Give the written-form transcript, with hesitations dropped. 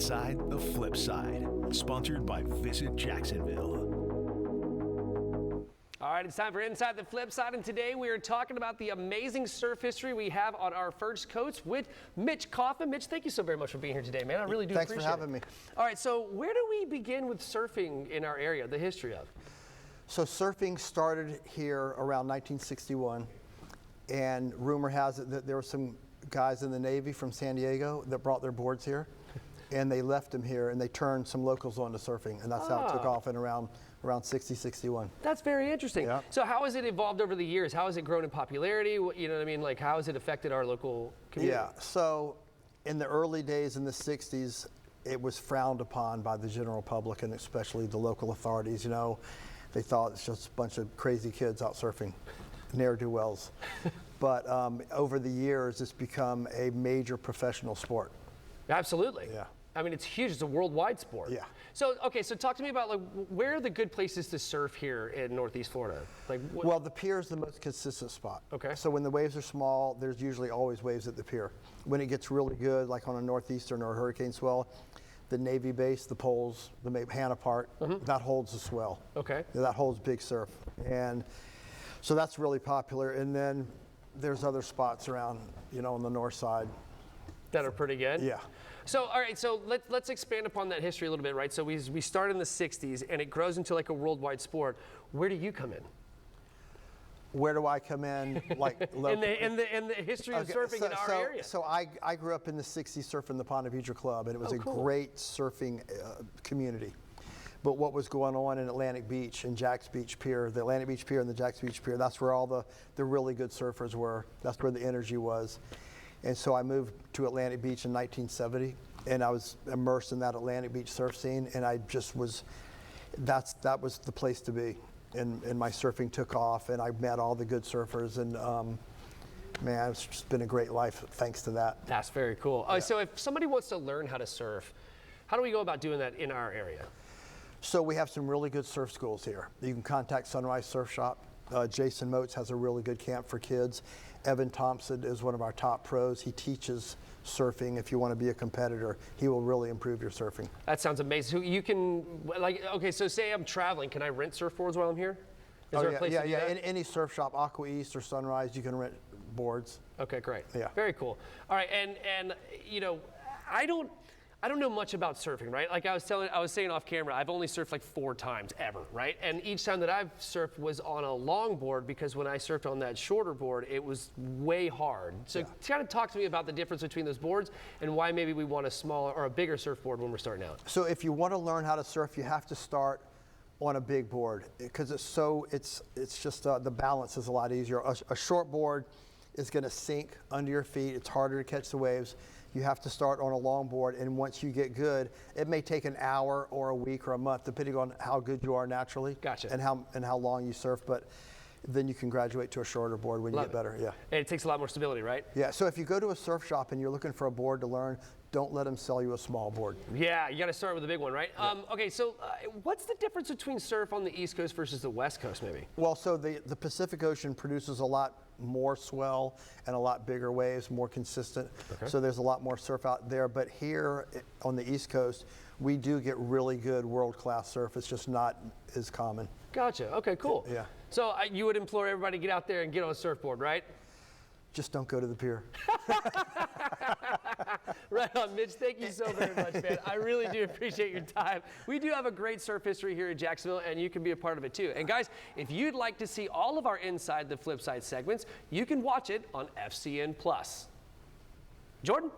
Inside the Flip Side, sponsored by Visit Jacksonville. All right, it's time for Inside the Flip Side, and today we are talking about the amazing surf history we have on our first coast with Mitch Coffin. Mitch, thank you so very much for being here today, man. I really do appreciate it. Thanks for having me. All right, so where do we begin with surfing in our area, the history of? So surfing started here around 1961, and rumor has it that there were some guys in the Navy from San Diego that brought their boards here, and they left them here, and they turned some locals on to surfing, and that's how it took off in around 60, 61. That's very interesting. Yeah. So how has it evolved over the years? How has it grown in popularity? You know what I mean? Like, how has it affected our local community? Yeah, so in the early days in the 60s, it was frowned upon by the general public and especially the local authorities. You know, they thought it's just a bunch of crazy kids out surfing, ne'er-do-wells. But over the years, it's become a major professional sport. Absolutely. Yeah. I mean, it's huge. It's a worldwide sport. Yeah. So, okay, so talk to me about, like, where are the good places to surf here in Northeast Florida? Like, Well, the pier is the most consistent spot. Okay. So when the waves are small, there's usually always waves at the pier. When it gets really good, like on a northeastern or a hurricane swell, the Navy base, the poles, the Hannah Part, that holds the swell. Okay. That holds big surf. And so that's really popular. And then there's other spots around, you know, on the north side. That are pretty good? Yeah. So, all right, so let's expand upon that history a little bit, right? So we start in the 60s, and it grows into like a worldwide sport. Where do you come in? Where do I come in? Like in the history of surfing in our area. So I grew up in the 60s surfing the Ponte Vedra Club, and it was cool. great surfing community. But what was going on in Atlantic Beach and Jack's Beach Pier, the Atlantic Beach Pier and the Jack's Beach Pier, that's where all the really good surfers were. That's where the energy was. And so I moved to Atlantic Beach in 1970, and I was immersed in that Atlantic Beach surf scene, and I just was, that was the place to be. And my surfing took off, and I met all the good surfers, and man, it's just been a great life thanks to that. That's very cool. Yeah. So if somebody wants to learn how to surf, how do we go about doing that in our area? So we have some really good surf schools here. You can contact Sunrise Surf Shop. Jason Moats has a really good camp for kids. Evan Thompson is one of our top pros. He teaches surfing. If you want to be a competitor, he will really improve your surfing. That sounds amazing. So you can, like, okay, so say I'm traveling, can I rent surfboards while I'm here? Is there a place to do that? In any surf shop, Aqua East or Sunrise, you can rent boards. Okay, great. Yeah. Very cool. All right, and you know, I don't know much about surfing, right? Like I was saying off camera, I've only surfed like 4 times ever, right? And each time that I've surfed was on a longboard, because when I surfed on that shorter board, it was way hard. So kind of talk to me about the difference between those boards and why maybe we want a smaller or a bigger surfboard when we're starting out. So if you want to learn how to surf, you have to start on a big board, because it's just the balance is a lot easier. A short board is going to sink under your feet. It's harder to catch the waves. You have to start on a long board, and once you get good, it may take an hour or a week or a month, depending on how good you are naturally. Gotcha. And how long you surf, but then you can graduate to a shorter board when you get better. Yeah. And it takes a lot more stability, right? Yeah. So if you go to a surf shop and you're looking for a board to learn, don't let them sell you a small board. Yeah, you got to start with a big one, right? Yeah. Okay, so what's the difference between surf on the East Coast versus the West Coast, maybe? Well, so the Pacific Ocean produces a lot more swell and a lot bigger waves, more consistent. Okay. So there's a lot more surf out there. But here on the East Coast, we do get really good world-class surf. It's just not as common. Gotcha. Okay, cool. Yeah. So you would implore everybody to get out there and get on a surfboard, right? Just don't go to the pier. Right on, Mitch. Thank you so very much, man. I really do appreciate your time. We do have a great surf history here in Jacksonville, and you can be a part of it too. And guys, if you'd like to see all of our Inside the Flip Side segments, you can watch it on FCN Plus. Jordan?